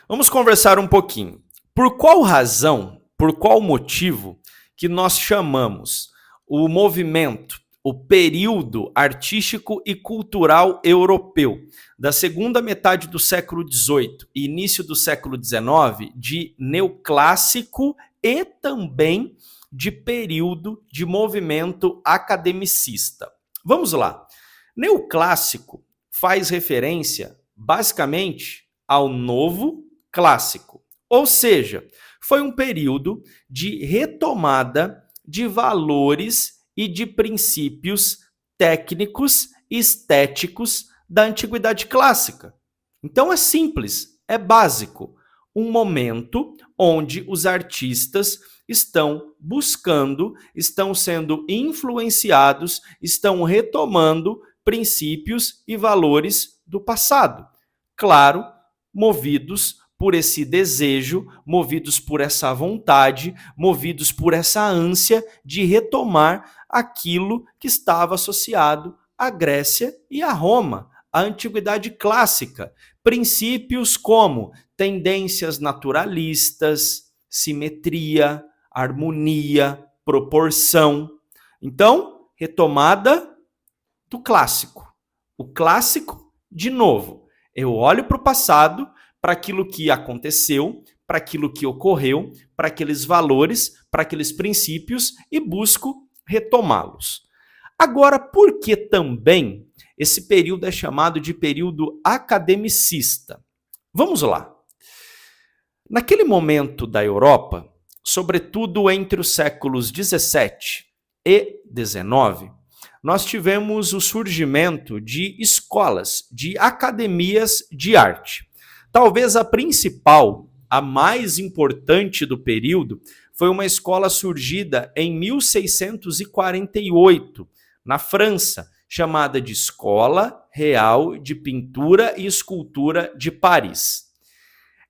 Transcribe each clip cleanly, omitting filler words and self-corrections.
Vamos conversar um pouquinho. Por qual razão, por qual motivo que nós chamamos o movimento, o período artístico e cultural europeu da segunda metade do século XVIII e início do século XIX de neoclássico e também de período de movimento academicista? Vamos lá. Neoclássico faz referência, basicamente, ao novo clássico. Ou seja, foi um período de retomada de valores e de princípios técnicos e estéticos da antiguidade clássica. Então é simples, é básico. Um momento onde os artistas estão buscando, estão sendo influenciados, estão retomando princípios e valores do passado. Claro, movidos por esse desejo, movidos por essa vontade, movidos por essa ânsia de retomar aquilo que estava associado à Grécia e à Roma, à antiguidade clássica. Princípios como tendências naturalistas, simetria, harmonia, proporção. Então, retomada do clássico. O clássico, de novo, eu olho para o passado, para aquilo que aconteceu, para aquilo que ocorreu, para aqueles valores, para aqueles princípios e busco retomá-los. Agora, por que também esse período é chamado de período academicista? Vamos lá. Naquele momento da Europa, sobretudo entre os séculos 17 e 19, nós tivemos o surgimento de escolas, de academias de arte. Talvez a principal, a mais importante do período, foi uma escola surgida em 1648, na França, chamada de Escola Real de Pintura e Escultura de Paris.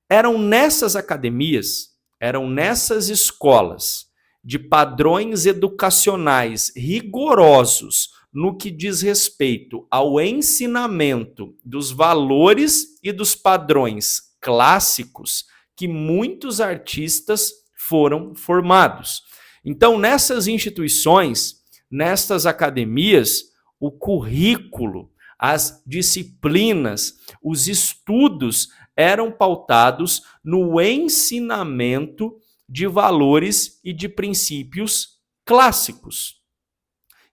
Eram nessas academias, eram nessas escolas de padrões educacionais rigorosos no que diz respeito ao ensinamento dos valores e dos padrões clássicos que muitos artistas foram formados. Então, nessas instituições, nestas academias, o currículo, as disciplinas, os estudos eram pautados no ensinamento de valores e de princípios clássicos.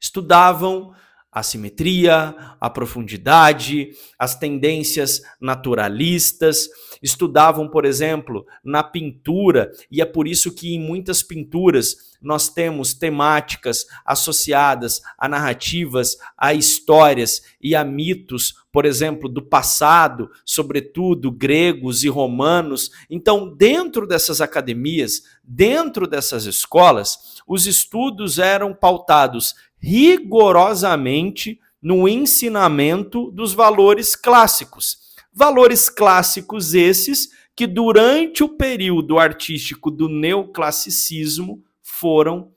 Estudavam a simetria, a profundidade, as tendências naturalistas, estudavam, por exemplo, na pintura, e é por isso que em muitas pinturas nós temos temáticas associadas a narrativas, a histórias e a mitos, por exemplo, do passado, sobretudo gregos e romanos. Então, dentro dessas academias, dentro dessas escolas, os estudos eram pautados rigorosamente no ensinamento dos valores clássicos. Valores clássicos esses que durante o período artístico do neoclassicismo foram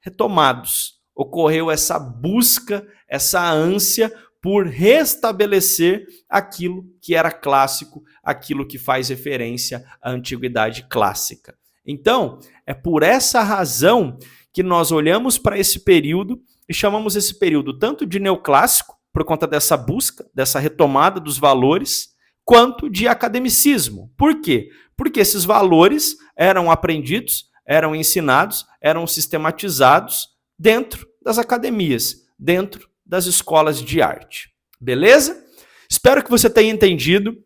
retomados. Ocorreu essa busca, essa ânsia por restabelecer aquilo que era clássico, aquilo que faz referência à antiguidade clássica. Então, é por essa razão que nós olhamos para esse período e chamamos esse período tanto de neoclássico, por conta dessa busca, dessa retomada dos valores, quanto de academicismo. Por quê? Porque esses valores eram aprendidos, eram ensinados, eram sistematizados dentro das academias, dentro das escolas de arte. Beleza? Espero que você tenha entendido.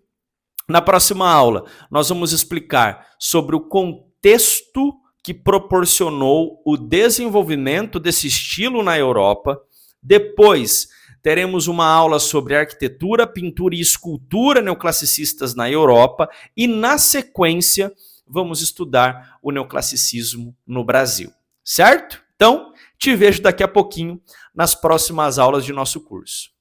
Na próxima aula, nós vamos explicar sobre o contexto que proporcionou o desenvolvimento desse estilo na Europa. Depois, teremos uma aula sobre arquitetura, pintura e escultura neoclassicistas na Europa. E, na sequência, vamos estudar o neoclassicismo no Brasil. Certo? Então, te vejo daqui a pouquinho nas próximas aulas de nosso curso.